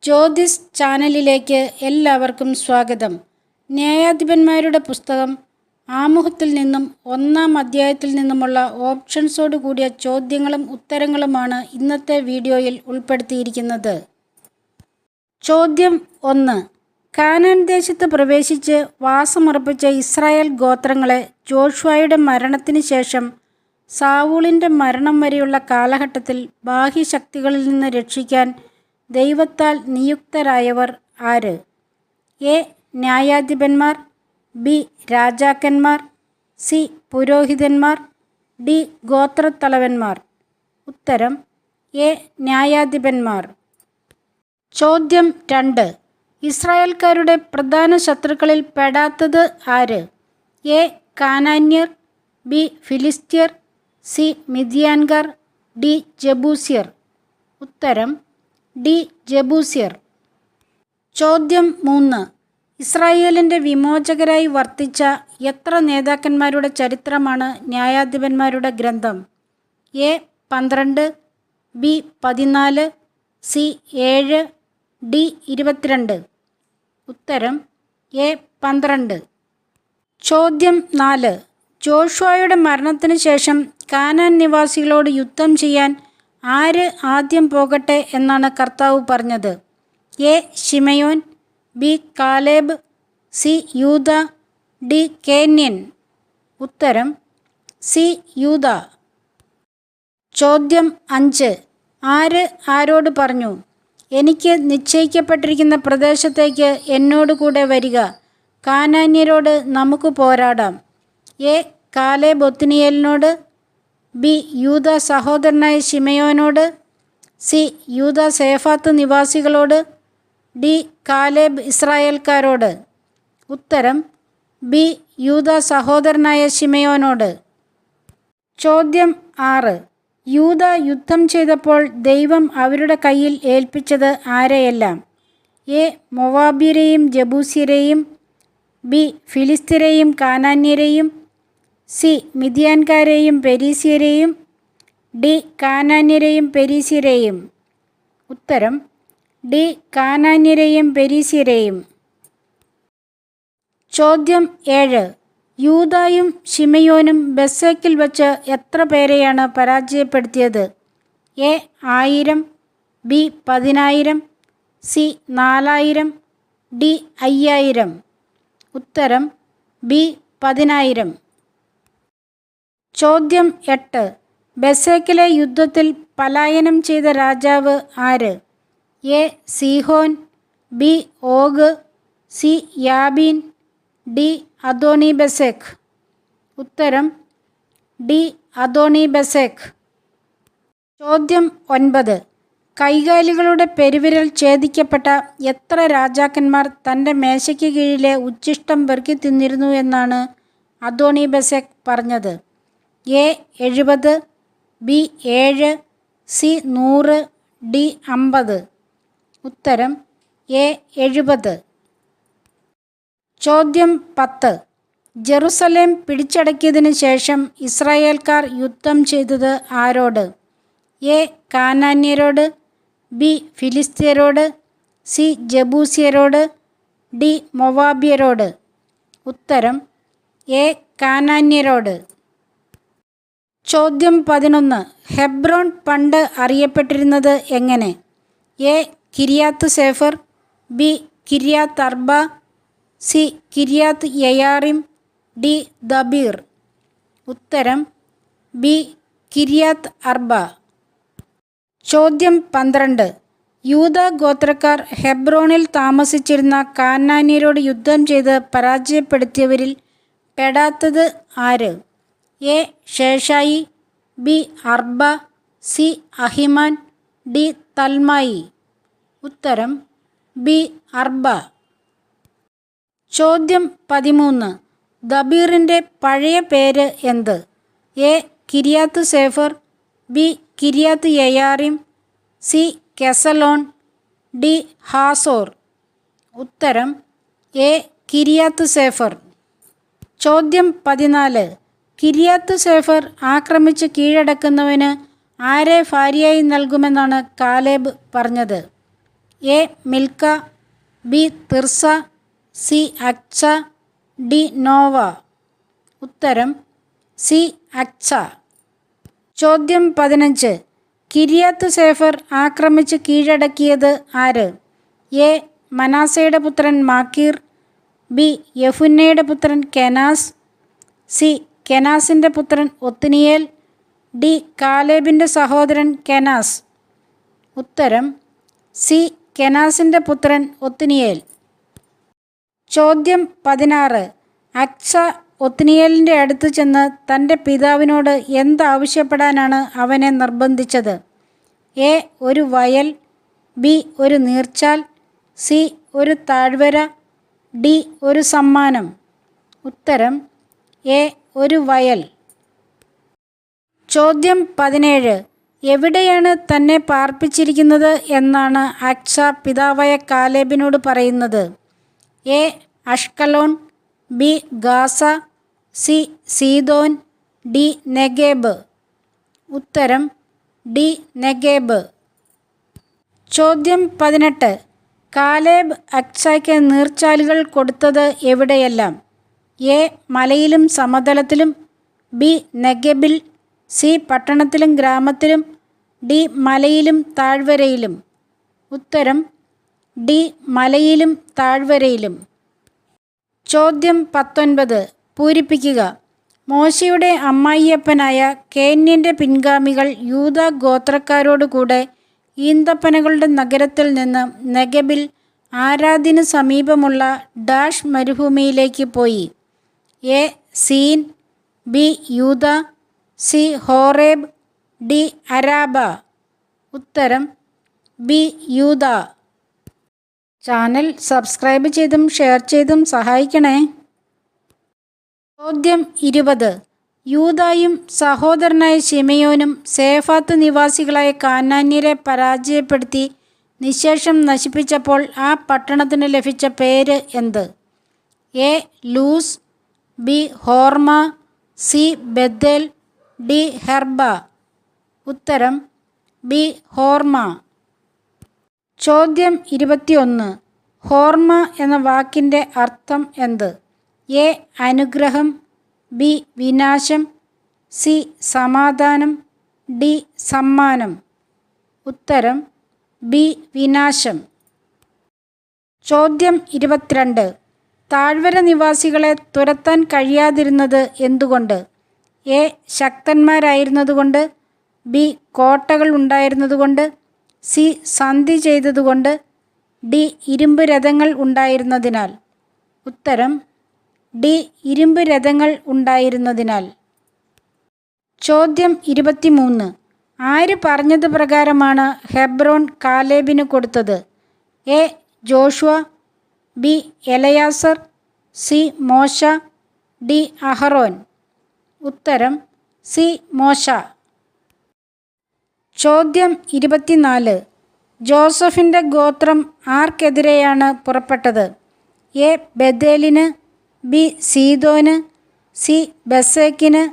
ജ്യോതിസ് ചാനലിലേക്ക് എല്ലാവർക്കും സ്വാഗതം. ന്യായാധിപന്മാരുടെ പുസ്തകം ആമുഖത്തിൽ നിന്നും 1-ാം അധ്യായത്തിൽ നിന്നുമുള്ള ഓപ്ഷൻസോട് കൂടിയ ചോദ്യങ്ങളും ഉത്തരങ്ങളുമാണ് ഇന്നത്തെ വീഡിയോയിൽ ഉൾപ്പെടുത്തിയിരിക്കുന്നത്. ചോദ്യം 1. കാനാൻ ദേശത്ത് പ്രവേശിച്ച് വാസമുറപ്പിച്ച ഇസ്രായേൽ ഗോത്രങ്ങളെ ജോഷുവയുടെ മരണത്തിന് ശേഷം സാവൂളിൻ്റെ മരണം വരെയുള്ള കാലഘട്ടത്തിൽ ബാഹ്യശക്തികളിൽ നിന്ന് രക്ഷിക്കാൻ ദൈവത്താൽ നിയുക്തരായവർ ആര്? എ. ന്യായാധിപന്മാർ, ബി. രാജാക്കന്മാർ, സി. പുരോഹിതന്മാർ, ഡി. ഗോത്രത്തലവന്മാർ. ഉത്തരം എ. ന്യായാധിപന്മാർ. ചോദ്യം 2. ഇസ്രായേൽക്കാരുടെ പ്രധാന ശത്രുക്കളിൽ പെടാത്തത് ആര്? എ. കാനാന്യർ, ബി. ഫിലിസ്ത്യർ, സി. മിദ്യാൻകാർ, ഡി. ജബൂസ്യർ. ഉത്തരം ഡി. ജബൂസ്യർ. ചോദ്യം 3. ഇസ്രായേലിൻ്റെ വിമോചകരായി വർത്തിച്ച എത്ര നേതാക്കന്മാരുടെ ചരിത്രമാണ് ന്യായാധിപന്മാരുടെ ഗ്രന്ഥം? എ. 12, ബി. 14, സി. 7, ഡി. 22. ഉത്തരം എ. 12. ചോദ്യം 4. ജോഷുവയുടെ മരണത്തിന് ശേഷം കാനാൻ നിവാസികളോട് യുദ്ധം ചെയ്യാൻ ആര് ആദ്യം പോകട്ടെ എന്നാണ് കർത്താവ് പറഞ്ഞത്? A. Simeon, B. Caleb, C. Judah, D. Kenite. ഉത്തരം സി. യൂദ. ചോദ്യം 5. ആര് ആരോട് പറഞ്ഞു, എനിക്ക് നിശ്ചയിക്കപ്പെട്ടിരിക്കുന്ന പ്രദേശത്തേക്ക് എന്നോട് കൂടെ വരിക, കാനാന്യരോട് നമുക്ക് പോരാടാം? എ. കാലേബ് ഒത്നിയേലിനോട്, ബി. യൂദ സഹോദരനായ ശിമയോനോട്, സി. യൂദ സേഫാത്ത് നിവാസികളോട്, ഡി. കാലേബ് ഇസ്രായേൽക്കാരോട്. ഉത്തരം ബി. യൂദ സഹോദരനായ ശിമയോനോട്. ചോദ്യം 6. യൂദ യുദ്ധം ചെയ്തപ്പോൾ ദൈവം അവരുടെ കയ്യിൽ ഏൽപ്പിച്ചത് ആരെയെല്ലാം? എ. മോവാബ്യരെയും ജബൂസ്യരെയും, ബി. ഫിലിസ്ത്യരെയും കാനാന്യരെയും, സി. മിദ്യാൻകാരെയും പെരീസ്യരെയും, ഡി. കാനാന്യരെയും പെരീസ്യരെയും. ഉത്തരം ഡി. കാനാന്യരെയും പെരീസ്യരെയും. ചോദ്യം 7. യൂദായും ശിമയോനും ബെസേക്കിൽ വച്ച് എത്ര പേരെയാണ് പരാജയപ്പെടുത്തിയത്? എ. 1000, ബി. 10000, സി. 4000, ഡി. 5000. ഉത്തരം ബി. 10000. ചോദ്യം 8. ബെസേക്കിലെ യുദ്ധത്തിൽ പലായനം ചെയ്ത രാജാവ് ആര്? A. Sihon, B. Og, C. Jabin, D. Adoni Bezek. ഉത്തരം ഡി. അദോണി ബെസേക്ക്. ചോദ്യം 9. കൈകാലികളുടെ പെരുവിരൽ ഛേദിക്കപ്പെട്ട എത്ര രാജാക്കന്മാർ തൻ്റെ മേശയ്ക്ക് കീഴിലെ ഉച്ഛിഷ്ടം പെറുക്കി തിന്നിരുന്നു എന്നാണ് അദോണി ബെസേക്ക് പറഞ്ഞത്? എ. 70, ബി. 7, സി. 100, ഡി. 50. ഉത്തരം എ. 70. ചോദ്യം 10. ജെറുസലേം പിടിച്ചടക്കിയതിന് ശേഷം ഇസ്രായേൽക്കാർ യുദ്ധം ചെയ്തത് ആരോട്? എ. കാനാന്യരോട്, ബി. ഫിലിസ്ത്യരോട്, സി. ജബൂസ്യരോട്, ഡി. മോവാബ്യരോട്. ഉത്തരം എ. കാനാന്യരോട്. ചോദ്യം 11. ഹെബ്രോൺ പണ്ട് അറിയപ്പെട്ടിരുന്നത് എങ്ങനെ? A. Kiriath Sepher, B. Kiriath Arba, C. Kiriath Jearim, D. Debir. ഉത്തരം ബി. കിര്യാത്ത് അർബ. ചോദ്യം 12. യൂദ ഗോത്രക്കാർ ഹെബ്രോണിൽ താമസിച്ചിരുന്ന കാനാന്യരോട് യുദ്ധം ചെയ്ത് പരാജയപ്പെടുത്തിയവരിൽ പെടാത്തത് ആര്? A. Sheshai, B. Arba, C. Ahiman, D. Talmai. ഉത്തരം ബി. അർബ. ചോദ്യം 13. ദബീറിൻ്റെ പഴയ പേര് എന്ത്? A. Kiriath Sepher, B. Kiriath Jearim, C. Chesalon, D. Hazor. ഉത്തരം എ. Kiriath Sepher. ചോദ്യം 14. കിര്യാത്ത് സേഫർ ആക്രമിച്ച് കീഴടക്കുന്നവന് ആരെ ഭാര്യയായി നൽകുമെന്നാണ് കാലേബ് പറഞ്ഞത്? A Milcah, B Tirzah, C Achsah, D Noah. ഉത്തരം സി അക്ച. ചോദ്യം 15. കിരിയാത്ത് സേഫർ ആക്രമിച്ച് കീഴടക്കിയത് ആര്? എ മനാസയുടെ പുത്രൻ മാക്കീർ, ബി യെഫുന്നയുടെ പുത്രൻ കെനാസ്, സി കെനാസിൻ്റെ പുത്രൻ ഒത്നിയേൽ, ഡി കാലേബിൻ്റെ സഹോദരൻ കെനാസ്. ഉത്തരം സി കെനാസിൻ്റെ പുത്രൻ ഒത്നിയേൽ. ചോദ്യം 16. അക്ച ഒത്നിയേലിൻ്റെ അടുത്ത് ചെന്ന് തൻ്റെ പിതാവിനോട് എന്താവശ്യപ്പെടാനാണ് അവനെ നിർബന്ധിച്ചത്? എ ഒരു വയൽ, ബി ഒരു നീർച്ചാൽ, സി ഒരു താഴ്വര, ഡി ഒരു സമ്മാനം. ഉത്തരം എ ഒരു വയൽ. ചോദ്യം 17. എവിടെയാണ് തന്നെ പാർപ്പിച്ചിരിക്കുന്നത് എന്നാണ് അക്ച പിതാവായ കാലേബിനോട് പറയുന്നത്? A Ashkelon, B Gaza, C Sidon, D Negeb. ഉത്തരം ഡി നെഗേബ്. ചോദ്യം 18. കാലേബ് അക്ചയ്ക്ക് നീർച്ചാലുകൾ കൊടുത്തത് എവിടെയെല്ലാം? എ മലയിലും സമതലത്തിലും, ബി നെഗബിൽ, സി പട്ടണത്തിലും ഗ്രാമത്തിലും, ഡി മലയിലും താഴ്വരയിലും. ഉത്തരം ഡി മലയിലും താഴ്വരയിലും. ചോദ്യം 19. പൂരിപ്പിക്കുക. മോശയുടെ അമ്മായിയപ്പനായ കേന്യൻ്റെ പിൻഗാമികൾ യൂദാ ഗോത്രക്കാരോടുകൂടെ ഈന്തപ്പനകളുടെ നഗരത്തിൽ നിന്ന് നെഗബിൽ ആരാദിന് സമീപമുള്ള ഡാഷ് മരുഭൂമിയിലേക്ക് പോയി. A Zin, B Judah, C Horeb, D Arabah. ഉത്തരം ബി യൂദ. ചാനൽ സബ്സ്ക്രൈബ് ചെയ്തും ഷെയർ ചെയ്തും സഹായിക്കണേ. ചോദ്യം 20. യൂദായും സഹോദരനായ ശിമെയോനും സേഫാത്ത് നിവാസികളായ കാനാന്യരെ പരാജയപ്പെടുത്തി നിശേഷം നശിപ്പിച്ചപ്പോൾ ആ പട്ടണത്തിന് ലഭിച്ച പേര് എന്ത്? A Luz, B Hormah, C Bethel, D ഹെർബ. ഉത്തരം ബി ഹോർമ. ചോദ്യം 21. ഹോർമ എന്ന വാക്കിൻ്റെ അർത്ഥം എന്ത്? എ അനുഗ്രഹം, ബി വിനാശം, സി സമാധാനം, ഡി സമ്മാനം. ഉത്തരം ബി വിനാശം. ചോദ്യം 22. താഴ്വര നിവാസികളെ തുരത്താൻ കഴിയാതിരുന്നത് എന്തുകൊണ്ട്? എ ശക്തന്മാരായിരുന്നതുകൊണ്ട്, ബി കോട്ടകൾ ഉണ്ടായിരുന്നതുകൊണ്ട്, സി സന്ധി ചെയ്തതുകൊണ്ട്, ഡി ഇരുമ്പ് രഥങ്ങൾ ഉണ്ടായിരുന്നതിനാൽ. ഉത്തരം ഡി ഇരുമ്പ് രഥങ്ങൾ ഉണ്ടായിരുന്നതിനാൽ. ചോദ്യം 23. ആര് പറഞ്ഞത് പ്രകാരമാണ് ഹെബ്രോൺ കാലേബിന് കൊടുത്തത്? A Joshua, B Eleazar, C Moses, D Aaron. ഉത്തരം സി മോശ. ചോദ്യം 24. ജോസഫിൻ്റെ ഗോത്രം ആർക്കെതിരെയാണ് പുറപ്പെട്ടത്? എ ബെഥേലിന്, ബി സീദോന്, സി ബെസേക്കിന്,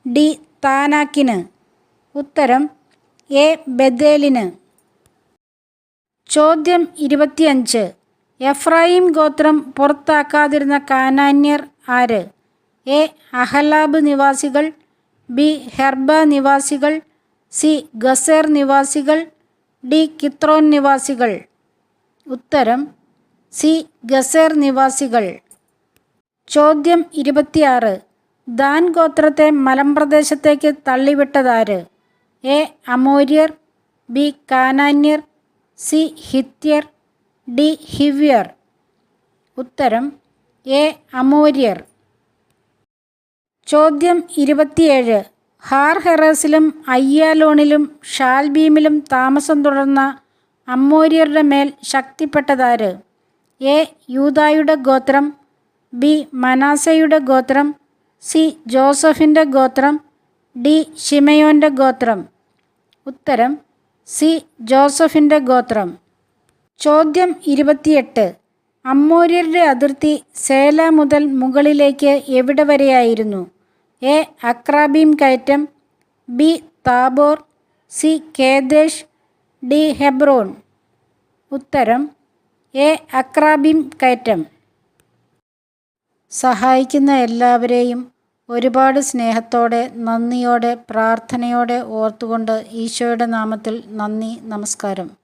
ഡി താനാക്കിന്. ഉത്തരം എ ബെഥേലിന്. ചോദ്യം 25. എഫ്രായിം ഗോത്രം പുറത്താക്കാതിരുന്ന കാനാന്യർ ആര്? എ അഹലാബ് നിവാസികൾ, ബി ഹെർബ നിവാസികൾ, സി ഗസേർ നിവാസികൾ, ഡി കിത്രോൻ നിവാസികൾ. ഉത്തരം സി ഗസേർ നിവാസികൾ. ചോദ്യം 26. ദാൻ ഗോത്രത്തെ മലമ്പ്രദേശത്തേക്ക് തള്ളിവിട്ടതാര്? എ അമോര്യർ, ബി കാനാന്യർ, സി ഹിത്യർ, ഡി ഹിവ്യർ. ഉത്തരം എ അമോര്യർ. ചോദ്യം 27. ഹാർ ഹെറസിലും അയ്യാലോണിലും ഷാൽബീമിലും താമസം തുടർന്ന അമ്മോര്യരുടെ മേൽ ശക്തിപ്പെട്ടതാര്? എ യൂദായുടെ ഗോത്രം, ബി മനാസയുടെ ഗോത്രം, സി ജോസഫിൻ്റെ ഗോത്രം, ഡി ശിമെയോൻ്റെ ഗോത്രം. ഉത്തരം സി ജോസഫിൻ്റെ ഗോത്രം. ചോദ്യം 28. അമ്മോര്യരുടെ അതിർത്തി സേല മുതൽ മുകളിലേക്ക് എവിടെ വരെയായിരുന്നു? എ അക്രാബീം കയറ്റം, B Tabor, C Kedesh, D Hebron. ഉത്തരം എ. അക്രാബിം കയറ്റം. സഹായിക്കുന്ന എല്ലാവരെയും ഒരുപാട് സ്നേഹത്തോടെ, നന്ദിയോടെ, പ്രാർത്ഥനയോടെ ഓർത്തുകൊണ്ട് ഈശോയുടെ നാമത്തിൽ നന്ദി, നമസ്കാരം.